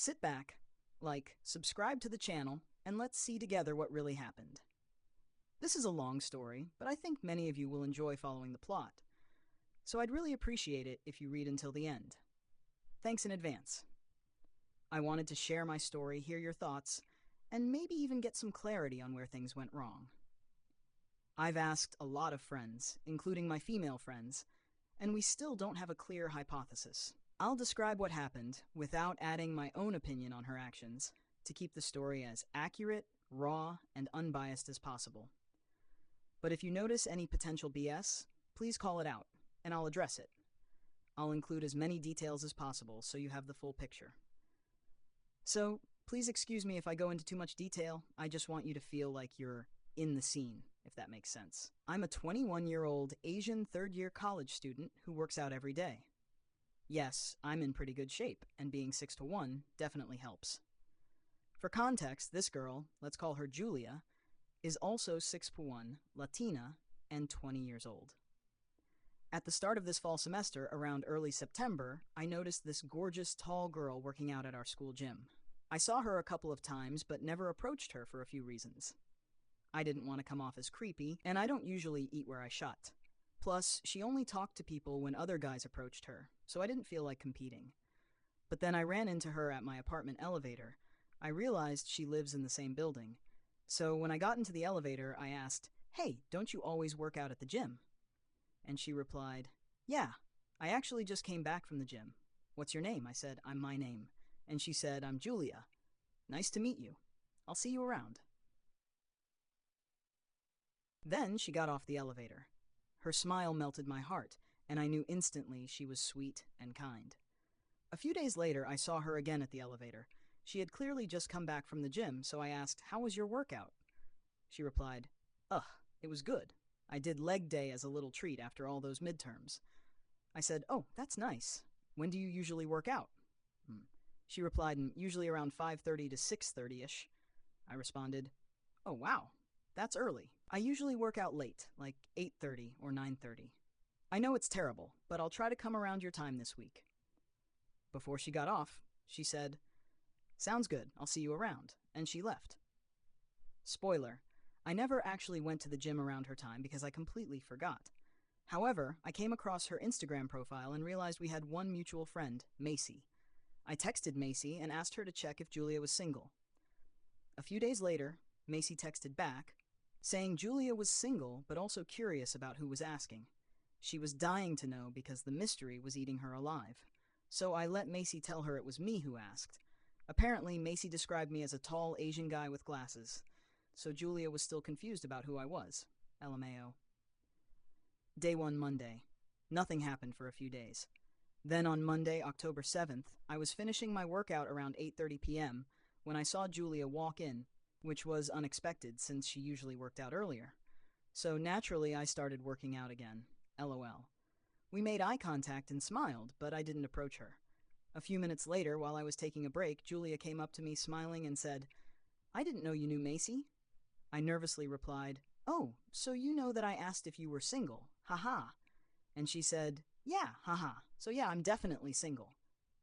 Sit back, subscribe to the channel, and let's see together what really happened. This is a long story, but I think many of you will enjoy following the plot, so I'd really appreciate it if you read until the end. Thanks in advance. I wanted to share my story, hear your thoughts, and maybe even get some clarity on where things went wrong. I've asked a lot of friends, including my female friends, and we still don't have a clear hypothesis. I'll describe what happened without adding my own opinion on her actions to keep the story as accurate, raw, and unbiased as possible. But if you notice any potential BS, please call it out, and I'll address it. I'll include as many details as possible so you have the full picture. So, please excuse me if I go into too much detail. I just want you to feel like you're in the scene, if that makes sense. I'm a 21-year-old Asian third-year college student who works out every day. Yes, I'm in pretty good shape, and being 6'1" definitely helps. For context, this girl, let's call her Julia, is also 6'1", Latina, and 20 years old. At the start of this fall semester, around early September, I noticed this gorgeous, tall girl working out at our school gym. I saw her a couple of times, but never approached her for a few reasons. I didn't want to come off as creepy, and I don't usually eat where I shut. Plus, she only talked to people when other guys approached her, so I didn't feel like competing. But then I ran into her at my apartment elevator. I realized she lives in the same building. So when I got into the elevator, I asked, "Hey, don't you always work out at the gym?" And she replied, "Yeah, I actually just came back from the gym." "What's your name?" I said, "I'm my name." And she said, "I'm Julia. Nice to meet you. I'll see you around." Then she got off the elevator. Her smile melted my heart, and I knew instantly she was sweet and kind. A few days later, I saw her again at the elevator. She had clearly just come back from the gym, so I asked, "How was your workout?" She replied, "Ugh, it was good. I did leg day as a little treat after all those midterms." I said, "Oh, that's nice. When do you usually work out?" She replied, "Usually around 5:30 to 6:30-ish. I responded, "Oh, wow, that's early. I usually work out late, like 8:30 or 9:30. I know it's terrible, but I'll try to come around your time this week." Before she got off, she said, "Sounds good, I'll see you around," and she left. Spoiler, I never actually went to the gym around her time because I completely forgot. However, I came across her Instagram profile and realized we had one mutual friend, Macy. I texted Macy and asked her to check if Julia was single. A few days later, Macy texted back, saying Julia was single but also curious about who was asking. She was dying to know because the mystery was eating her alive. So I let Macy tell her it was me who asked. Apparently, Macy described me as a tall Asian guy with glasses, so Julia was still confused about who I was. LMAO. Day 1, Monday. Nothing happened for a few days. Then on Monday, October 7th, I was finishing my workout around 8:30 p.m. when I saw Julia walk in, which was unexpected since she usually worked out earlier. So naturally, I started working out again. LOL. We made eye contact and smiled, but I didn't approach her. A few minutes later, while I was taking a break, Julia came up to me smiling and said, "I didn't know you knew Macy." I nervously replied, "Oh, so you know that I asked if you were single, haha." And she said, "Yeah, haha, so yeah, I'm definitely single."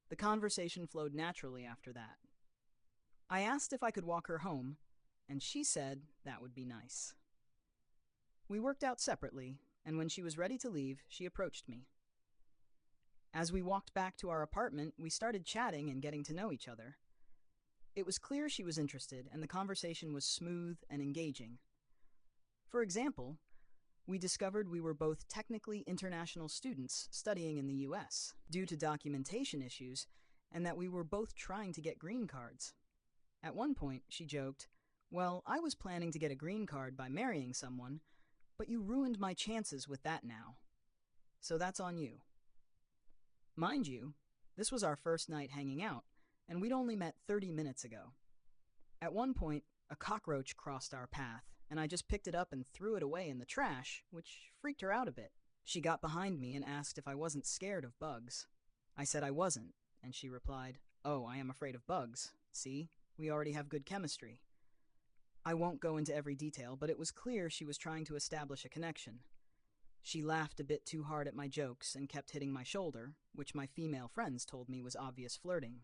The conversation flowed naturally after that. I asked if I could walk her home, and she said that would be nice. We worked out separately, and when she was ready to leave, she approached me. As we walked back to our apartment, we started chatting and getting to know each other. It was clear she was interested, and the conversation was smooth and engaging. For example, we discovered we were both technically international students studying in the US due to documentation issues, and that we were both trying to get green cards. At one point, she joked, "Well, I was planning to get a green card by marrying someone, but you ruined my chances with that now. So that's on you." Mind you, this was our first night hanging out, and we'd only met 30 minutes ago. At one point, a cockroach crossed our path, and I just picked it up and threw it away in the trash, which freaked her out a bit. She got behind me and asked if I wasn't scared of bugs. I said I wasn't, and she replied, "Oh, I am afraid of bugs. See, we already have good chemistry." I won't go into every detail, but it was clear she was trying to establish a connection. She laughed a bit too hard at my jokes and kept hitting my shoulder, which my female friends told me was obvious flirting.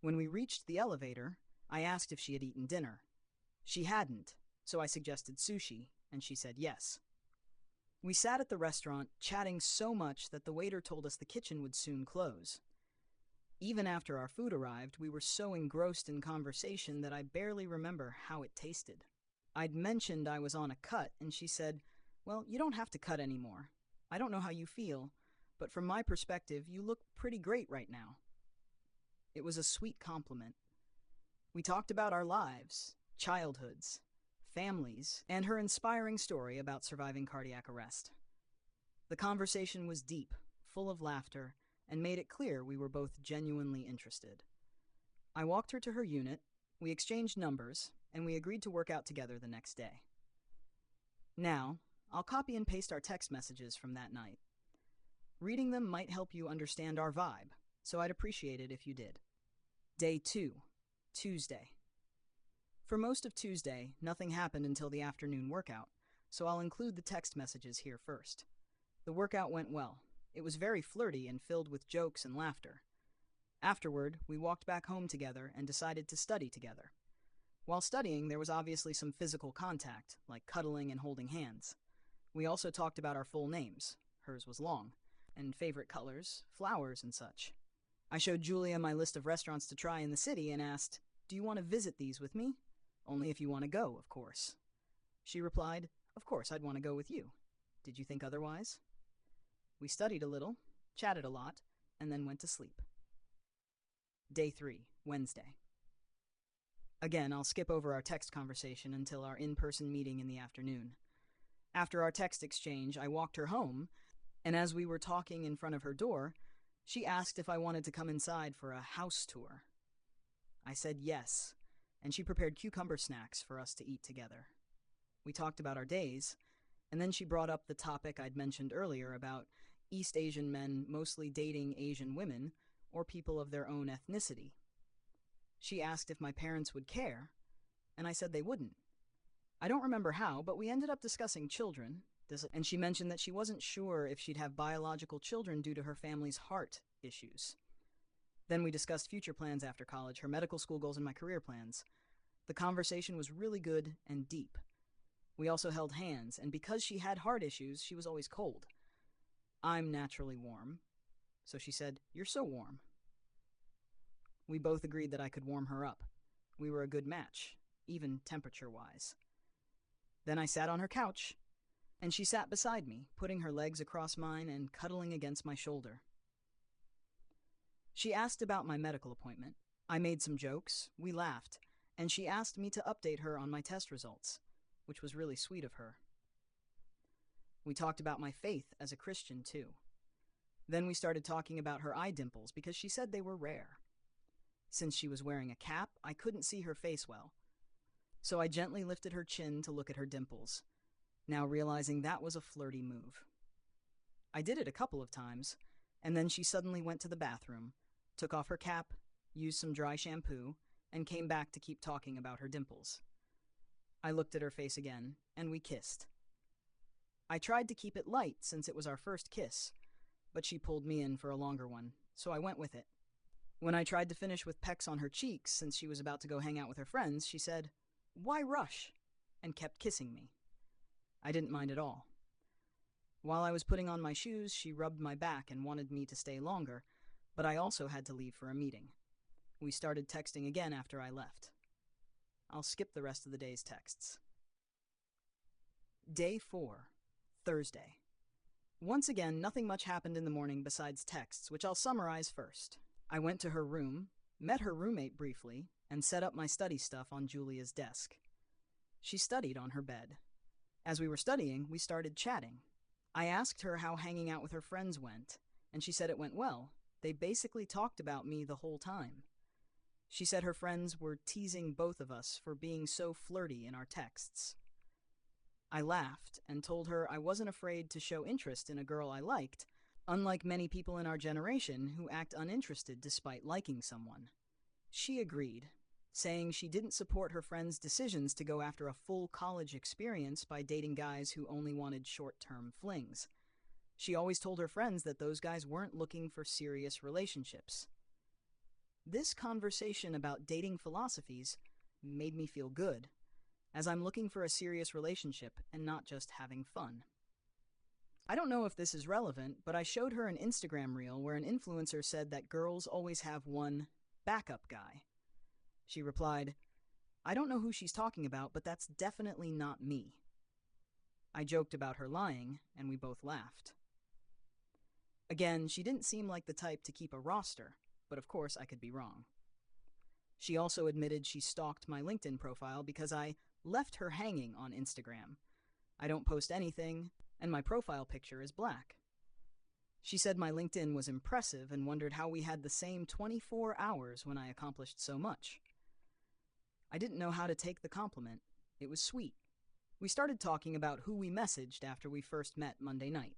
When we reached the elevator, I asked if she had eaten dinner. She hadn't, so I suggested sushi, and she said yes. We sat at the restaurant, chatting so much that the waiter told us the kitchen would soon close. Even after our food arrived, we were so engrossed in conversation that I barely remember how it tasted. I'd mentioned I was on a cut, and she said, "Well, you don't have to cut anymore. I don't know how you feel, but from my perspective, you look pretty great right now." It was a sweet compliment. We talked about our lives, childhoods, families, and her inspiring story about surviving cardiac arrest. The conversation was deep, full of laughter, and made it clear we were both genuinely interested. I walked her to her unit, we exchanged numbers, and we agreed to work out together the next day. Now, I'll copy and paste our text messages from that night. Reading them might help you understand our vibe, so I'd appreciate it if you did. Day 2, Tuesday. For most of Tuesday, nothing happened until the afternoon workout, so I'll include the text messages here first. The workout went well. It was very flirty and filled with jokes and laughter. Afterward, we walked back home together and decided to study together. While studying, there was obviously some physical contact, like cuddling and holding hands. We also talked about our full names, hers was long, and favorite colors, flowers, and such. I showed Julia my list of restaurants to try in the city and asked, "Do you want to visit these with me? Only if you want to go, of course." She replied, "Of course, I'd want to go with you. Did you think otherwise?" We studied a little, chatted a lot, and then went to sleep. Day 3, Wednesday. Again, I'll skip over our text conversation until our in-person meeting in the afternoon. After our text exchange, I walked her home, and as we were talking in front of her door, she asked if I wanted to come inside for a house tour. I said yes, and she prepared cucumber snacks for us to eat together. We talked about our days, and then she brought up the topic I'd mentioned earlier about East Asian men mostly dating Asian women or people of their own ethnicity. She asked if my parents would care, and I said they wouldn't. I don't remember how, but we ended up discussing children, and she mentioned that she wasn't sure if she'd have biological children due to her family's heart issues. Then we discussed future plans after college, her medical school goals, and my career plans. The conversation was really good and deep. We also held hands, and because she had heart issues, she was always cold. I'm naturally warm, so she said, "You're so warm." We both agreed that I could warm her up. We were a good match, even temperature-wise. Then I sat on her couch, and she sat beside me, putting her legs across mine and cuddling against my shoulder. She asked about my medical appointment. I made some jokes, we laughed, and she asked me to update her on my test results, which was really sweet of her. We talked about my faith as a Christian, too. Then we started talking about her eye dimples because she said they were rare. Since she was wearing a cap, I couldn't see her face well, so I gently lifted her chin to look at her dimples, now realizing that was a flirty move. I did it a couple of times, and then she suddenly went to the bathroom, took off her cap, used some dry shampoo, and came back to keep talking about her dimples. I looked at her face again, and we kissed. I tried to keep it light since it was our first kiss, but she pulled me in for a longer one, so I went with it. When I tried to finish with pecks on her cheeks since she was about to go hang out with her friends, she said, "Why rush?" and kept kissing me. I didn't mind at all. While I was putting on my shoes, she rubbed my back and wanted me to stay longer, but I also had to leave for a meeting. We started texting again after I left. I'll skip the rest of the day's texts. Day 4, Thursday. Once again, nothing much happened in the morning besides texts, which I'll summarize first. I went to her room, met her roommate briefly, and set up my study stuff on Julia's desk. She studied on her bed. As we were studying, we started chatting. I asked her how hanging out with her friends went, and she said it went well. They basically talked about me the whole time. She said her friends were teasing both of us for being so flirty in our texts. I laughed and told her I wasn't afraid to show interest in a girl I liked, unlike many people in our generation who act uninterested despite liking someone. She agreed, saying she didn't support her friends' decisions to go after a full college experience by dating guys who only wanted short-term flings. She always told her friends that those guys weren't looking for serious relationships. This conversation about dating philosophies made me feel good, as I'm looking for a serious relationship and not just having fun. I don't know if this is relevant, but I showed her an Instagram reel where an influencer said that girls always have one backup guy. She replied, "I don't know who she's talking about, but that's definitely not me." I joked about her lying, and we both laughed. Again, she didn't seem like the type to keep a roster, but of course I could be wrong. She also admitted she stalked my LinkedIn profile because I left her hanging on Instagram. I don't post anything, and my profile picture is black. She said my LinkedIn was impressive and wondered how we had the same 24 hours when I accomplished so much. I didn't know how to take the compliment. It was sweet. We started talking about who we messaged after we first met Monday night.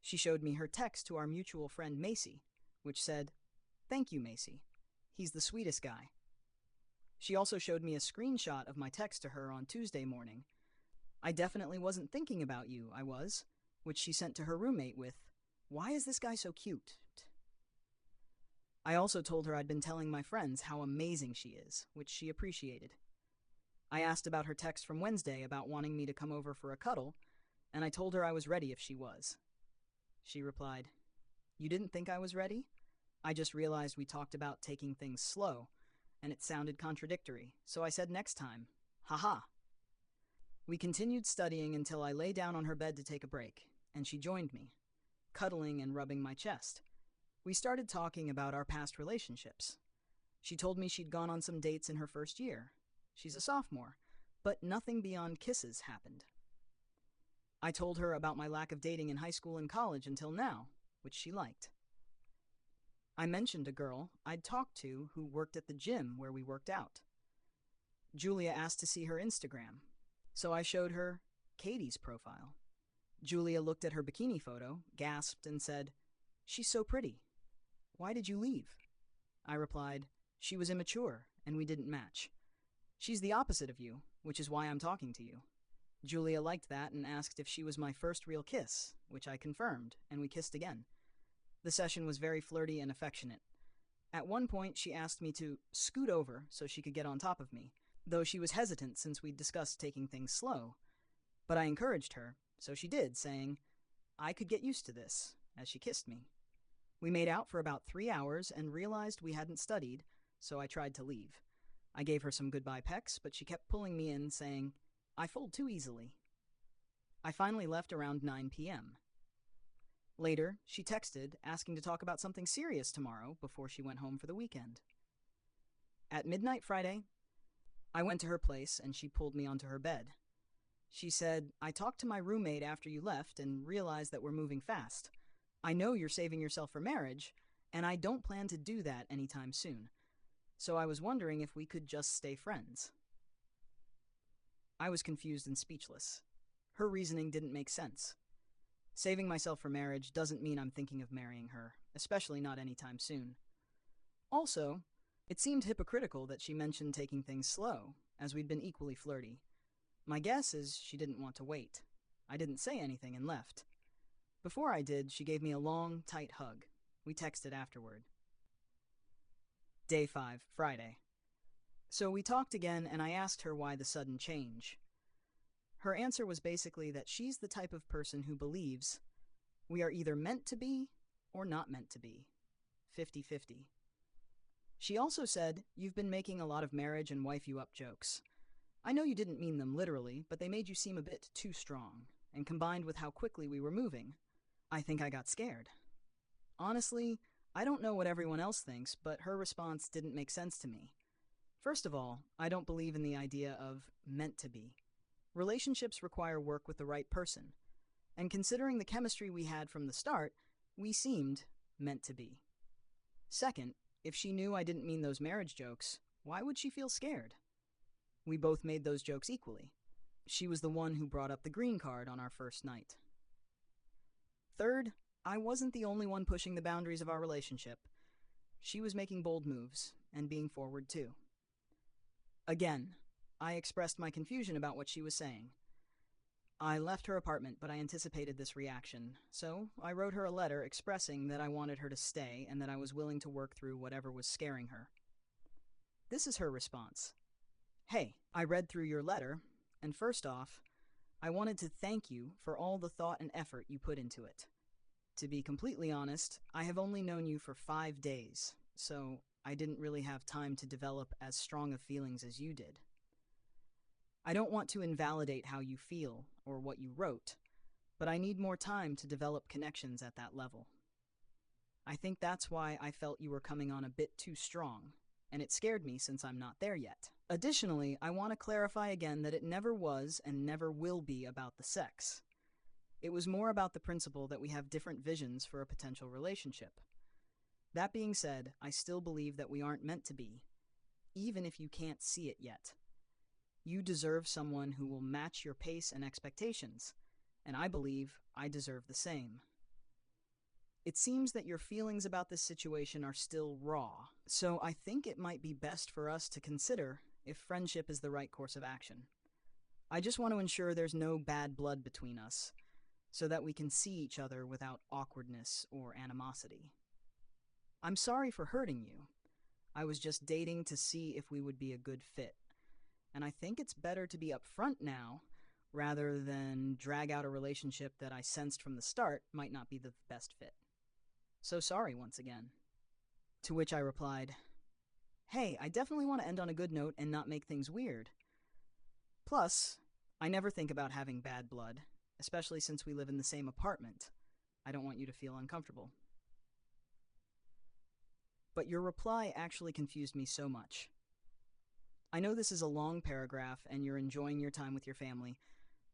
She showed me her text to our mutual friend Macy, which said, "Thank you, Macy. He's the sweetest guy." She also showed me a screenshot of my text to her on Tuesday morning. "I definitely wasn't thinking about you, I was," which she sent to her roommate with, "Why is this guy so cute?" I also told her I'd been telling my friends how amazing she is, which she appreciated. I asked about her text from Wednesday about wanting me to come over for a cuddle, and I told her I was ready if she was. She replied, "You didn't think I was ready? I just realized we talked about taking things slow, and it sounded contradictory, so I said next time. Haha." We continued studying until I lay down on her bed to take a break, and she joined me, cuddling and rubbing my chest. We started talking about our past relationships. She told me she'd gone on some dates in her first year. She's a sophomore, but nothing beyond kisses happened. I told her about my lack of dating in high school and college until now, which she liked. I mentioned a girl I'd talked to who worked at the gym where we worked out. Julia asked to see her Instagram, so I showed her Katie's profile. Julia looked at her bikini photo, gasped, and said, "She's so pretty. Why did you leave?" I replied, "She was immature, and we didn't match. She's the opposite of you, which is why I'm talking to you." Julia liked that and asked if she was my first real kiss, which I confirmed, and we kissed again. The session was very flirty and affectionate. At one point, she asked me to scoot over so she could get on top of me, though she was hesitant since we'd discussed taking things slow. But I encouraged her, so she did, saying, "I could get used to this," as she kissed me. We made out for about 3 hours and realized we hadn't studied, so I tried to leave. I gave her some goodbye pecks, but she kept pulling me in, saying, "I fold too easily." I finally left around 9 p.m. Later, she texted, asking to talk about something serious tomorrow before she went home for the weekend. At midnight Friday, I went to her place and she pulled me onto her bed. She said, "I talked to my roommate after you left and realized that we're moving fast. I know you're saving yourself for marriage, and I don't plan to do that anytime soon. So I was wondering if we could just stay friends." I was confused and speechless. Her reasoning didn't make sense. Saving myself for marriage doesn't mean I'm thinking of marrying her, especially not anytime soon. Also, it seemed hypocritical that she mentioned taking things slow, as we'd been equally flirty. My guess is she didn't want to wait. I didn't say anything and left. Before I did, she gave me a long, tight hug. We texted afterward. Day 5, Friday. So we talked again, and I asked her why the sudden change. Her answer was basically that she's the type of person who believes we are either meant to be or not meant to be. 50-50. She also said, "You've been making a lot of marriage and wife you up jokes. I know you didn't mean them literally, but they made you seem a bit too strong, and combined with how quickly we were moving, I think I got scared." Honestly, I don't know what everyone else thinks, but her response didn't make sense to me. First of all, I don't believe in the idea of meant to be. Relationships require work with the right person, and considering the chemistry we had from the start, we seemed meant to be. Second, if she knew I didn't mean those marriage jokes, why would she feel scared? We both made those jokes equally. She was the one who brought up the green card on our first night. Third, I wasn't the only one pushing the boundaries of our relationship. She was making bold moves, and being forward too. Again, I expressed my confusion about what she was saying. I left her apartment, but I anticipated this reaction, so I wrote her a letter expressing that I wanted her to stay and that I was willing to work through whatever was scaring her. This is her response. Hey, I read through your letter, and first off, I wanted to thank you for all the thought and effort you put into it. To be completely honest, I have only known you for 5 days, so I didn't really have time to develop as strong of feelings as you did. I don't want to invalidate how you feel or what you wrote, but I need more time to develop connections at that level. I think that's why I felt you were coming on a bit too strong, and it scared me since I'm not there yet. Additionally, I want to clarify again that it never was and never will be about the sex. It was more about the principle that we have different visions for a potential relationship. That being said, I still believe that we aren't meant to be, even if you can't see it yet. You deserve someone who will match your pace and expectations, and I believe I deserve the same. It seems that your feelings about this situation are still raw, so I think it might be best for us to consider if friendship is the right course of action. I just want to ensure there's no bad blood between us, so that we can see each other without awkwardness or animosity. I'm sorry for hurting you. I was just dating to see if we would be a good fit, and I think it's better to be upfront now rather than drag out a relationship that I sensed from the start might not be the best fit. So sorry once again. To which I replied, hey, I definitely want to end on a good note and not make things weird. Plus, I never think about having bad blood, especially since we live in the same apartment. I don't want you to feel uncomfortable. But your reply actually confused me so much. I know this is a long paragraph and you're enjoying your time with your family,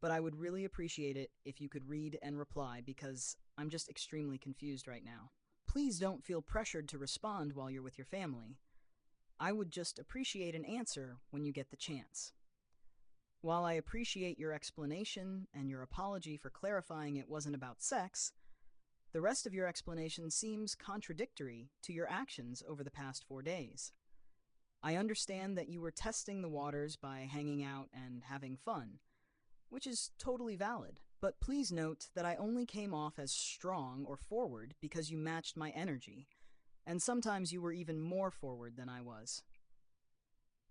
but I would really appreciate it if you could read and reply because I'm just extremely confused right now. Please don't feel pressured to respond while you're with your family. I would just appreciate an answer when you get the chance. While I appreciate your explanation and your apology for clarifying it wasn't about sex, the rest of your explanation seems contradictory to your actions over the past 4 days. I understand that you were testing the waters by hanging out and having fun, which is totally valid, but please note that I only came off as strong or forward because you matched my energy, and sometimes you were even more forward than I was.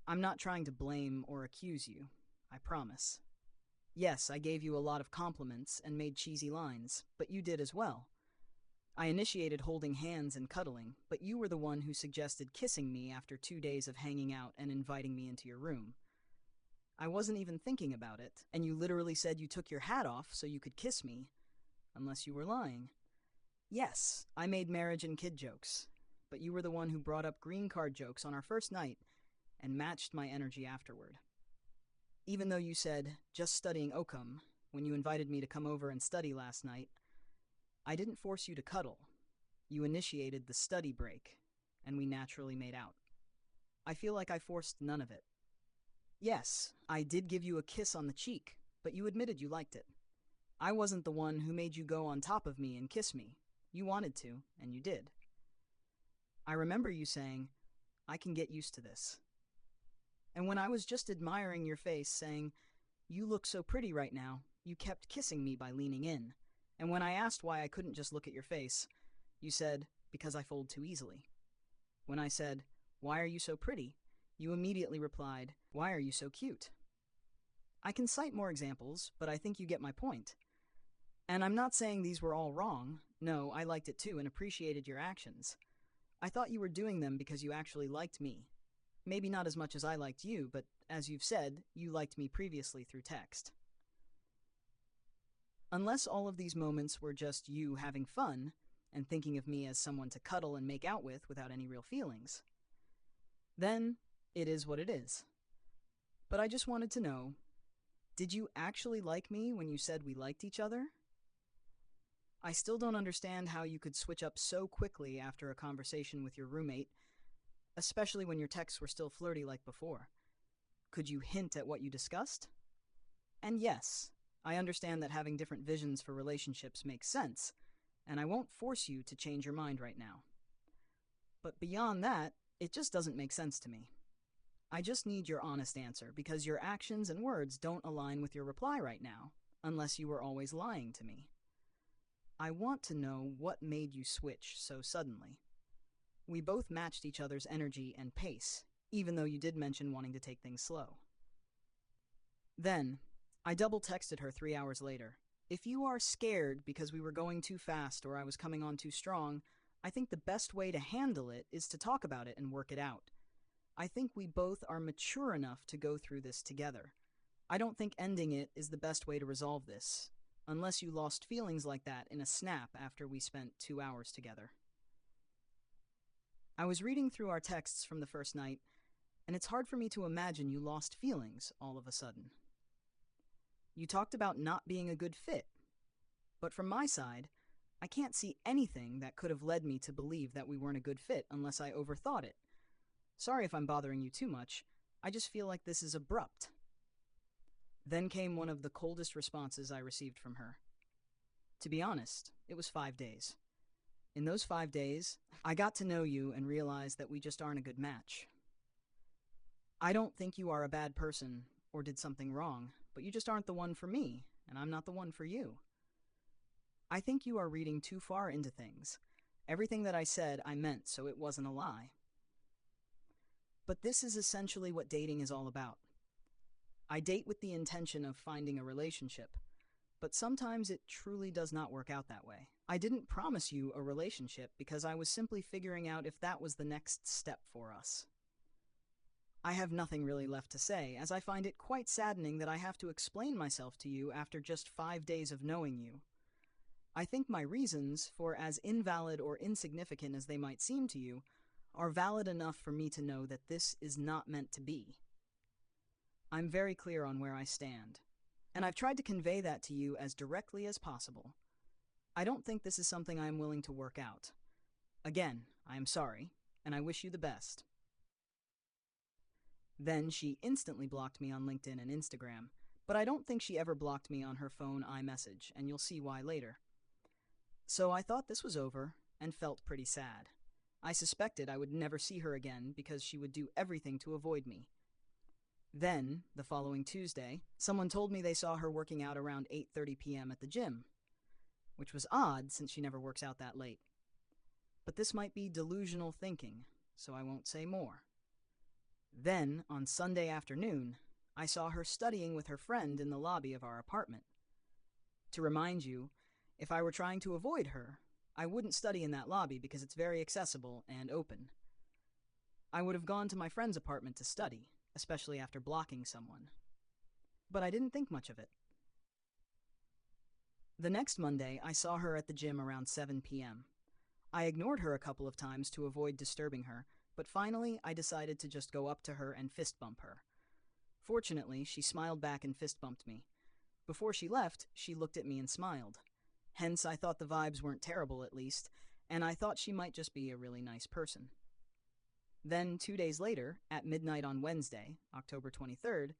I'm not trying to blame or accuse you. I promise. Yes, I gave you a lot of compliments and made cheesy lines, but you did as well. I initiated holding hands and cuddling, but you were the one who suggested kissing me after 2 days of hanging out and inviting me into your room. I wasn't even thinking about it, and you literally said you took your hat off so you could kiss me, unless you were lying. Yes, I made marriage and kid jokes, but you were the one who brought up green card jokes on our first night and matched my energy afterward. Even though you said, just studying Occam, when you invited me to come over and study last night, I didn't force you to cuddle. You initiated the study break, and we naturally made out. I feel like I forced none of it. Yes, I did give you a kiss on the cheek, but you admitted you liked it. I wasn't the one who made you go on top of me and kiss me. You wanted to, and you did. I remember you saying, I can get used to this. And when I was just admiring your face, saying, you look so pretty right now, you kept kissing me by leaning in. And when I asked why I couldn't just look at your face, you said, because I fold too easily. When I said, why are you so pretty? You immediately replied, why are you so cute? I can cite more examples, but I think you get my point. And I'm not saying these were all wrong. No, I liked it too and appreciated your actions. I thought you were doing them because you actually liked me. Maybe not as much as I liked you, but as you've said, you liked me previously through text. Unless all of these moments were just you having fun and thinking of me as someone to cuddle and make out with without any real feelings, then it is what it is. But I just wanted to know, did you actually like me when you said we liked each other? I still don't understand how you could switch up so quickly after a conversation with your roommate, especially when your texts were still flirty like before. Could you hint at what you discussed? And yes, I understand that having different visions for relationships makes sense, and I won't force you to change your mind right now. But beyond that, it just doesn't make sense to me. I just need your honest answer because your actions and words don't align with your reply right now, unless you were always lying to me. I want to know what made you switch so suddenly. We both matched each other's energy and pace, even though you did mention wanting to take things slow. Then, I double texted her 3 hours later. If you are scared because we were going too fast or I was coming on too strong, I think the best way to handle it is to talk about it and work it out. I think we both are mature enough to go through this together. I don't think ending it is the best way to resolve this, unless you lost feelings like that in a snap after we spent 2 hours together. I was reading through our texts from the first night, and it's hard for me to imagine you lost feelings all of a sudden. You talked about not being a good fit, but from my side, I can't see anything that could have led me to believe that we weren't a good fit unless I overthought it. Sorry if I'm bothering you too much, I just feel like this is abrupt. Then came one of the coldest responses I received from her. To be honest, it was 5 days. In those 5 days, I got to know you and realized that we just aren't a good match. I don't think you are a bad person or did something wrong, but you just aren't the one for me, and I'm not the one for you. I think you are reading too far into things. Everything that I said, I meant, so it wasn't a lie. But this is essentially what dating is all about. I date with the intention of finding a relationship, but sometimes it truly does not work out that way. I didn't promise you a relationship because I was simply figuring out if that was the next step for us. I have nothing really left to say, as I find it quite saddening that I have to explain myself to you after just 5 days of knowing you. I think my reasons, for as invalid or insignificant as they might seem to you, are valid enough for me to know that this is not meant to be. I'm very clear on where I stand, and I've tried to convey that to you as directly as possible. I don't think this is something I am willing to work out. Again, I am sorry, and I wish you the best. Then she instantly blocked me on LinkedIn and Instagram, but I don't think she ever blocked me on her phone iMessage, and you'll see why later. So I thought this was over, and felt pretty sad. I suspected I would never see her again because she would do everything to avoid me. Then, the following Tuesday, someone told me they saw her working out around 8:30 p.m. at the gym, which was odd since she never works out that late. But this might be delusional thinking, so I won't say more. Then, on Sunday afternoon, I saw her studying with her friend in the lobby of our apartment. To remind you, if I were trying to avoid her, I wouldn't study in that lobby because it's very accessible and open. I would have gone to my friend's apartment to study, especially after blocking someone. But I didn't think much of it. The next Monday, I saw her at the gym around 7 p.m. I ignored her a couple of times to avoid disturbing her, but finally I decided to just go up to her and fist bump her. Fortunately, she smiled back and fist bumped me. Before she left, she looked at me and smiled. Hence, I thought the vibes weren't terrible at least, and I thought she might just be a really nice person. Then, 2 days later, at midnight on Wednesday, October 23rd,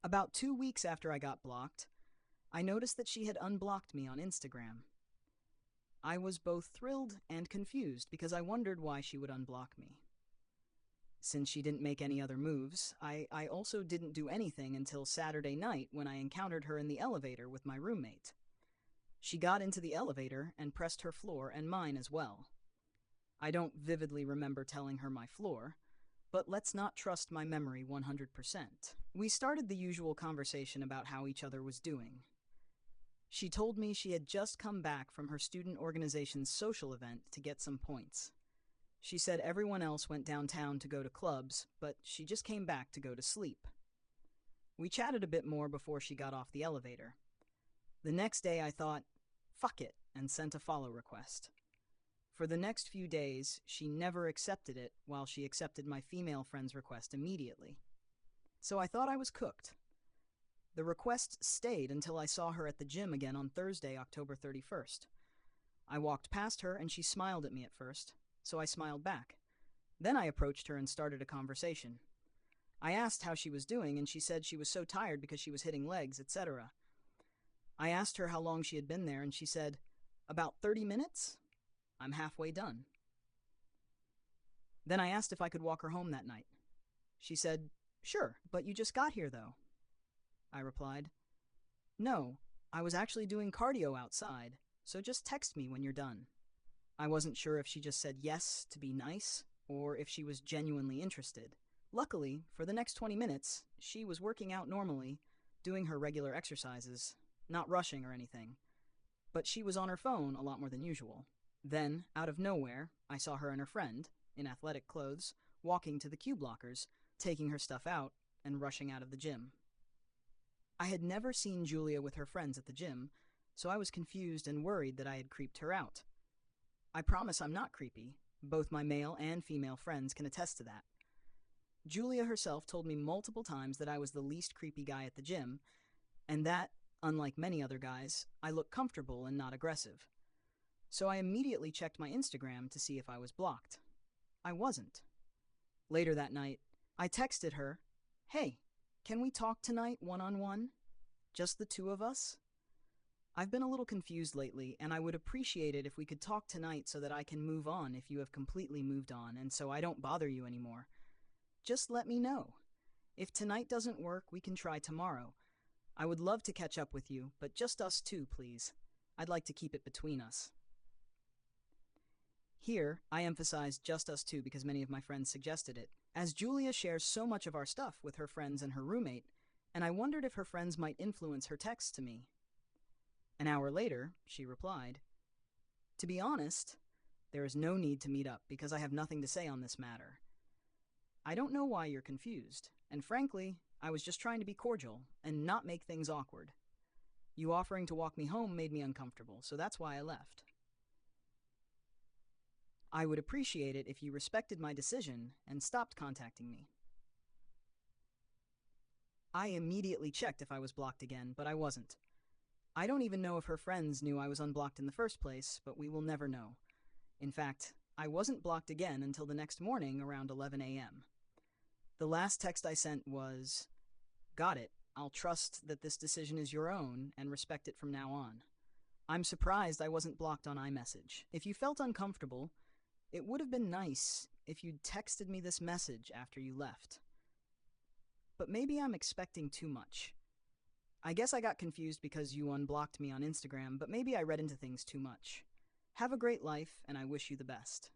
about 2 weeks after I got blocked, I noticed that she had unblocked me on Instagram. I was both thrilled and confused because I wondered why she would unblock me. Since she didn't make any other moves, I also didn't do anything until Saturday night when I encountered her in the elevator with my roommate. She got into the elevator and pressed her floor and mine as well. I don't vividly remember telling her my floor, but let's not trust my memory 100%. We started the usual conversation about how each other was doing. She told me she had just come back from her student organization's social event to get some points. She said everyone else went downtown to go to clubs, but she just came back to go to sleep. We chatted a bit more before she got off the elevator. The next day I thought, fuck it, and sent a follow request. For the next few days, she never accepted it, while she accepted my female friend's request immediately. So I thought I was cooked. The request stayed until I saw her at the gym again on Thursday, October 31st. I walked past her and she smiled at me at first, so I smiled back. Then I approached her and started a conversation. I asked how she was doing and she said she was so tired because she was hitting legs, etc. I asked her how long she had been there and she said, "About 30 minutes? I'm halfway done." Then I asked if I could walk her home that night. She said, "Sure, but you just got here though." I replied, "No, I was actually doing cardio outside, so just text me when you're done. I wasn't sure if she just said yes to be nice, or if she was genuinely interested. Luckily, for the next 20 minutes, she was working out normally, doing her regular exercises, not rushing or anything. But she was on her phone a lot more than usual. Then, out of nowhere, I saw her and her friend, in athletic clothes, walking to the cube lockers, taking her stuff out, and rushing out of the gym. I had never seen Julia with her friends at the gym, so I was confused and worried that I had creeped her out. I promise I'm not creepy. Both my male and female friends can attest to that. Julia herself told me multiple times that I was the least creepy guy at the gym, and that, unlike many other guys, I look comfortable and not aggressive. So I immediately checked my Instagram to see if I was blocked. I wasn't. Later that night, I texted her, "Hey, can we talk tonight one-on-one? Just the two of us?" I've been a little confused lately, and I would appreciate it if we could talk tonight so that I can move on if you have completely moved on, and so I don't bother you anymore. Just let me know. If tonight doesn't work, we can try tomorrow. I would love to catch up with you, but just us two, please. I'd like to keep it between us. Here, I emphasize just us two because many of my friends suggested it, as Julia shares so much of our stuff with her friends and her roommate, and I wondered if her friends might influence her texts to me. An hour later, she replied, "To be honest, there is no need to meet up because I have nothing to say on this matter. I don't know why you're confused, and frankly, I was just trying to be cordial and not make things awkward. You offering to walk me home made me uncomfortable, so that's why I left. I would appreciate it if you respected my decision and stopped contacting me." I immediately checked if I was blocked again, but I wasn't. I don't even know if her friends knew I was unblocked in the first place, but we will never know. In fact, I wasn't blocked again until the next morning around 11 a.m. The last text I sent was, "Got it. I'll trust that this decision is your own and respect it from now on. I'm surprised I wasn't blocked on iMessage. If you felt uncomfortable, it would have been nice if you'd texted me this message after you left. But maybe I'm expecting too much. I guess I got confused because you unblocked me on Instagram, but maybe I read into things too much. Have a great life, and I wish you the best."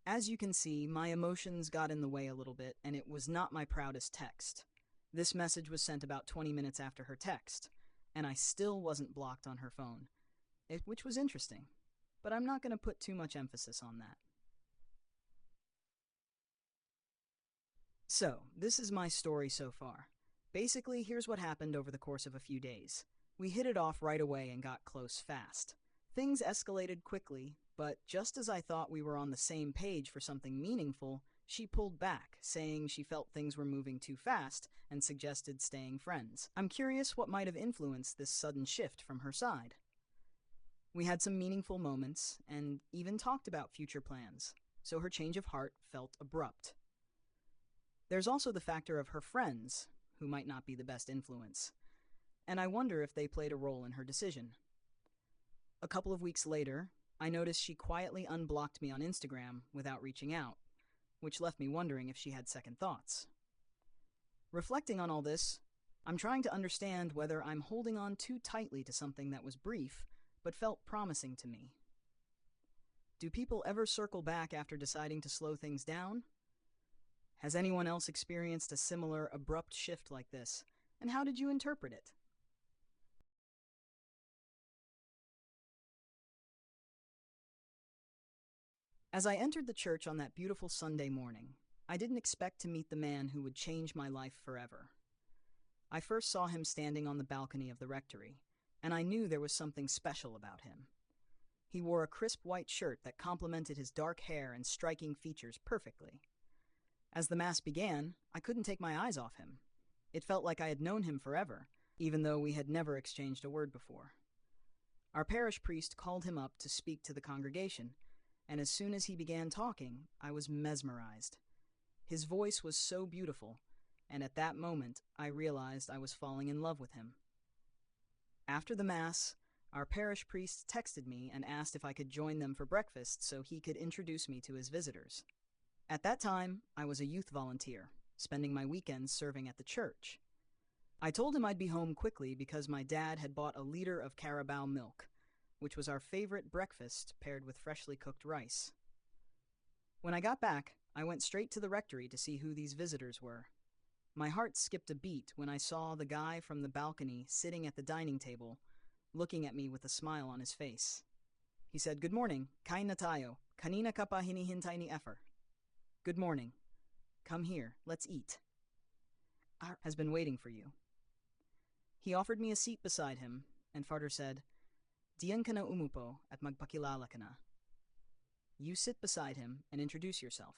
As you can see, my emotions got in the way a little bit, and it was not my proudest text. This message was sent about 20 minutes after her text, and I still wasn't blocked on her phone, which was interesting, but I'm not going to put too much emphasis on that. So, this is my story so far. Basically, here's what happened over the course of a few days. We hit it off right away and got close fast. Things escalated quickly, but just as I thought we were on the same page for something meaningful, she pulled back, saying she felt things were moving too fast and suggested staying friends. I'm curious what might have influenced this sudden shift from her side. We had some meaningful moments and even talked about future plans, so her change of heart felt abrupt. There's also the factor of her friends, who might not be the best influence, and I wonder if they played a role in her decision. A couple of weeks later, I noticed she quietly unblocked me on Instagram without reaching out, which left me wondering if she had second thoughts. Reflecting on all this, I'm trying to understand whether I'm holding on too tightly to something that was brief but felt promising to me. Do people ever circle back after deciding to slow things down? Has anyone else experienced a similar abrupt shift like this, and how did you interpret it? As I entered the church on that beautiful Sunday morning, I didn't expect to meet the man who would change my life forever. I first saw him standing on the balcony of the rectory, and I knew there was something special about him. He wore a crisp white shirt that complemented his dark hair and striking features perfectly. As the Mass began, I couldn't take my eyes off him. It felt like I had known him forever, even though we had never exchanged a word before. Our parish priest called him up to speak to the congregation, and as soon as he began talking, I was mesmerized. His voice was so beautiful, and at that moment, I realized I was falling in love with him. After the Mass, our parish priest texted me and asked if I could join them for breakfast so he could introduce me to his visitors. At that time, I was a youth volunteer, spending my weekends serving at the church. I told him I'd be home quickly because my dad had bought a liter of Carabao milk, which was our favorite breakfast paired with freshly cooked rice. When I got back, I went straight to the rectory to see who these visitors were. My heart skipped a beat when I saw the guy from the balcony sitting at the dining table, looking at me with a smile on his face. He said, "Good morning, kain na tayo, kanina ka pa hinihintay ni Effer." Good morning. Come here, let's eat. Our has been waiting for you. He offered me a seat beside him, and Farter said, "Diyan ka na umupo at magpakilala ka na." You sit beside him and introduce yourself.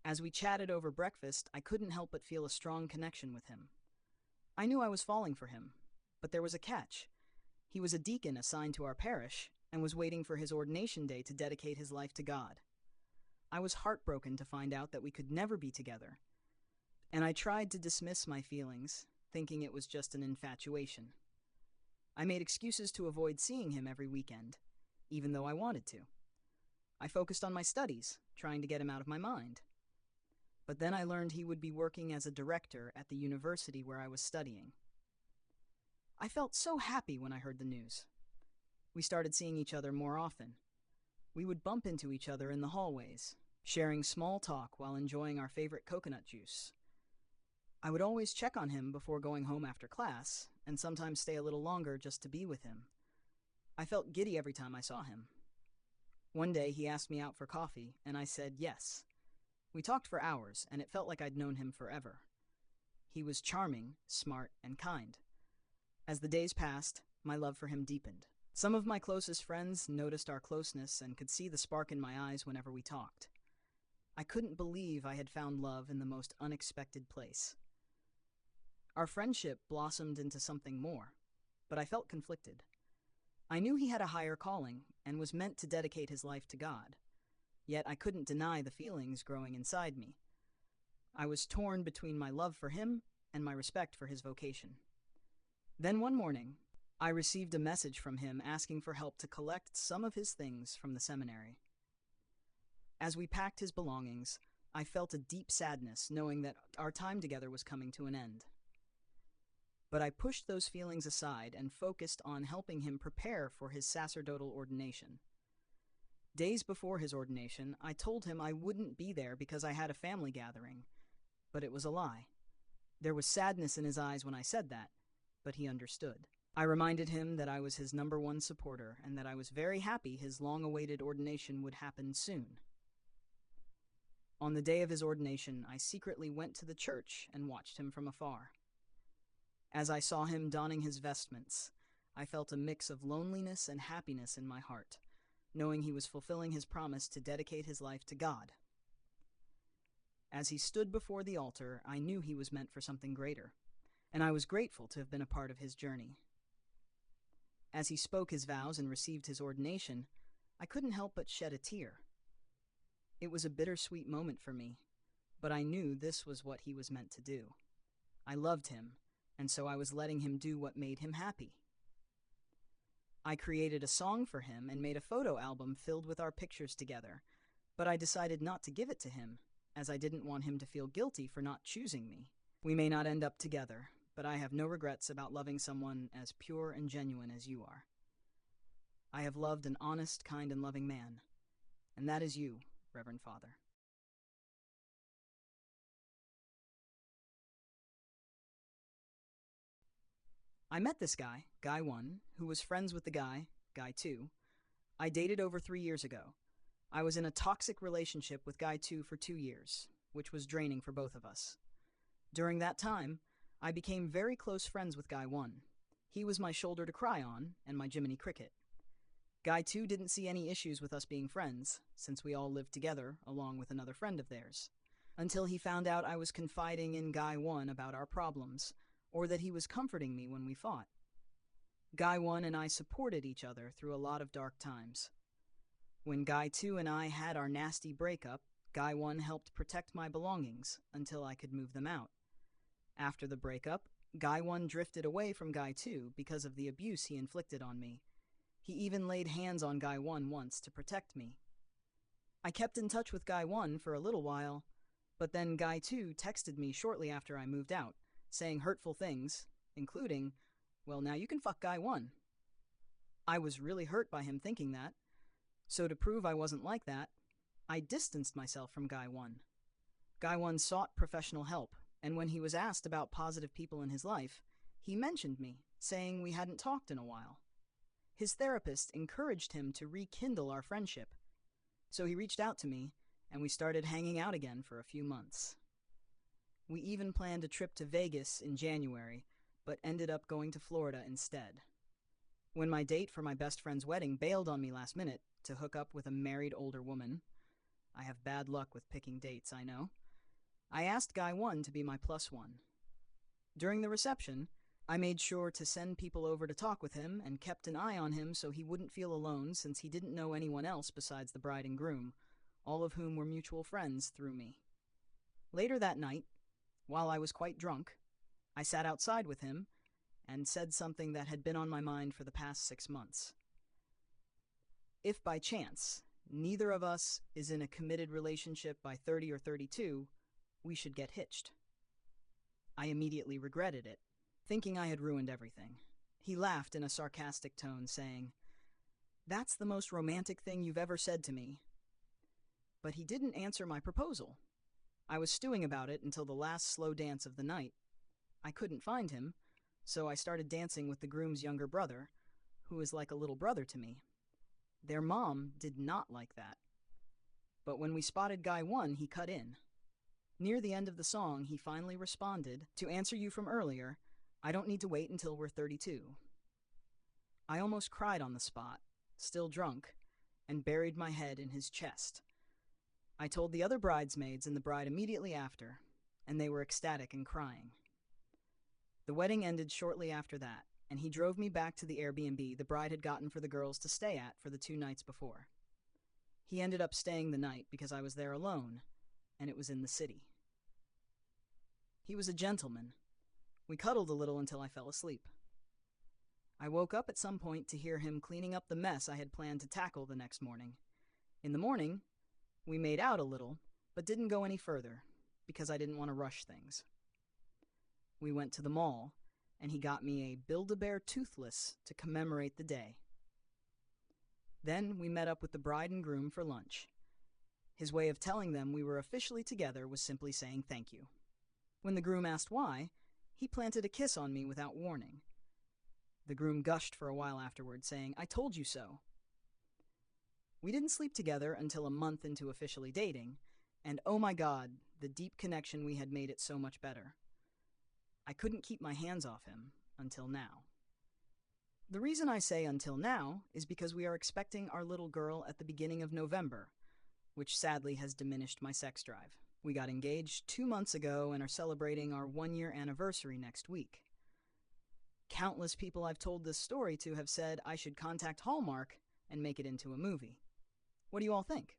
As we chatted over breakfast, I couldn't help but feel a strong connection with him. I knew I was falling for him, but there was a catch. He was a deacon assigned to our parish and was waiting for his ordination day to dedicate his life to God. I was heartbroken to find out that we could never be together, and I tried to dismiss my feelings, thinking it was just an infatuation. I made excuses to avoid seeing him every weekend, even though I wanted to. I focused on my studies, trying to get him out of my mind. But then I learned he would be working as a director at the university where I was studying. I felt so happy when I heard the news. We started seeing each other more often. We would bump into each other in the hallways, sharing small talk while enjoying our favorite coconut juice. I would always check on him before going home after class, and sometimes stay a little longer just to be with him. I felt giddy every time I saw him. One day he asked me out for coffee, and I said yes. We talked for hours, and it felt like I'd known him forever. He was charming, smart, and kind. As the days passed, my love for him deepened. Some of my closest friends noticed our closeness and could see the spark in my eyes whenever we talked. I couldn't believe I had found love in the most unexpected place. Our friendship blossomed into something more, but I felt conflicted. I knew he had a higher calling and was meant to dedicate his life to God, yet I couldn't deny the feelings growing inside me. I was torn between my love for him and my respect for his vocation. Then one morning, I received a message from him asking for help to collect some of his things from the seminary. As we packed his belongings, I felt a deep sadness knowing that our time together was coming to an end. But I pushed those feelings aside and focused on helping him prepare for his sacerdotal ordination. Days before his ordination, I told him I wouldn't be there because I had a family gathering, but it was a lie. There was sadness in his eyes when I said that, but he understood. I reminded him that I was his #1 supporter and that I was very happy his long-awaited ordination would happen soon. On the day of his ordination, I secretly went to the church and watched him from afar. As I saw him donning his vestments, I felt a mix of loneliness and happiness in my heart, knowing he was fulfilling his promise to dedicate his life to God. As he stood before the altar, I knew he was meant for something greater, and I was grateful to have been a part of his journey. As he spoke his vows and received his ordination, I couldn't help but shed a tear. It was a bittersweet moment for me, but I knew this was what he was meant to do. I loved him, and so I was letting him do what made him happy. I created a song for him and made a photo album filled with our pictures together, but I decided not to give it to him, as I didn't want him to feel guilty for not choosing me. We may not end up together, but I have no regrets about loving someone as pure and genuine as you are. I have loved an honest, kind, and loving man, and that is you, Reverend Father. I met this guy, Guy 1, who was friends with the guy, Guy 2, I dated over 3 years ago. I was in a toxic relationship with Guy 2 for 2 years, which was draining for both of us. During that time, I became very close friends with Guy 1. He was my shoulder to cry on, and my Jiminy Cricket. Guy 2 didn't see any issues with us being friends, since we all lived together, along with another friend of theirs, until he found out I was confiding in Guy 1 about our problems, or that he was comforting me when we fought. Guy 1 and I supported each other through a lot of dark times. When Guy 2 and I had our nasty breakup, Guy 1 helped protect my belongings until I could move them out. After the breakup, Guy 1 drifted away from Guy 2 because of the abuse he inflicted on me. He even laid hands on Guy 1 once to protect me. I kept in touch with Guy 1 for a little while, but then Guy 2 texted me shortly after I moved out, saying hurtful things, including, "Well, now you can fuck guy one." I was really hurt by him thinking that, so to prove I wasn't like that, I distanced myself from guy one. Guy one sought professional help, and when he was asked about positive people in his life, he mentioned me, saying we hadn't talked in a while. His therapist encouraged him to rekindle our friendship, so he reached out to me, and we started hanging out again for a few months. We even planned a trip to Vegas in January, but ended up going to Florida instead. When my date for my best friend's wedding bailed on me last minute to hook up with a married older woman — I have bad luck with picking dates, I know — I asked guy one to be my plus one. During the reception, I made sure to send people over to talk with him and kept an eye on him so he wouldn't feel alone, since he didn't know anyone else besides the bride and groom, all of whom were mutual friends through me. Later that night, while I was quite drunk, I sat outside with him and said something that had been on my mind for the past 6 months. If by chance neither of us is in a committed relationship by 30 or 32, we should get hitched. I immediately regretted it, thinking I had ruined everything. He laughed in a sarcastic tone, saying, "That's the most romantic thing you've ever said to me." But he didn't answer my proposal. I was stewing about it until the last slow dance of the night. I couldn't find him, so I started dancing with the groom's younger brother, who is like a little brother to me. Their mom did not like that. But when we spotted guy one, he cut in. Near the end of the song, he finally responded, "To answer you from earlier, I don't need to wait until we're 32. I almost cried on the spot, still drunk, and buried my head in his chest. I told the other bridesmaids and the bride immediately after, and they were ecstatic and crying. The wedding ended shortly after that, and he drove me back to the Airbnb the bride had gotten for the girls to stay at for the 2 nights before. He ended up staying the night because I was there alone, and it was in the city. He was a gentleman. We cuddled a little until I fell asleep. I woke up at some point to hear him cleaning up the mess I had planned to tackle the next morning. In the morning, we made out a little, but didn't go any further, because I didn't want to rush things. We went to the mall, and he got me a Build-A-Bear Toothless to commemorate the day. Then we met up with the bride and groom for lunch. His way of telling them we were officially together was simply saying thank you. When the groom asked why, he planted a kiss on me without warning. The groom gushed for a while afterward, saying, "I told you so." We didn't sleep together until a month into officially dating, and oh my God, the deep connection we had made it so much better. I couldn't keep my hands off him until now. The reason I say until now is because we are expecting our little girl at the beginning of November, which sadly has diminished my sex drive. We got engaged 2 months ago and are celebrating our 1-year anniversary next week. Countless people I've told this story to have said I should contact Hallmark and make it into a movie. What do you all think?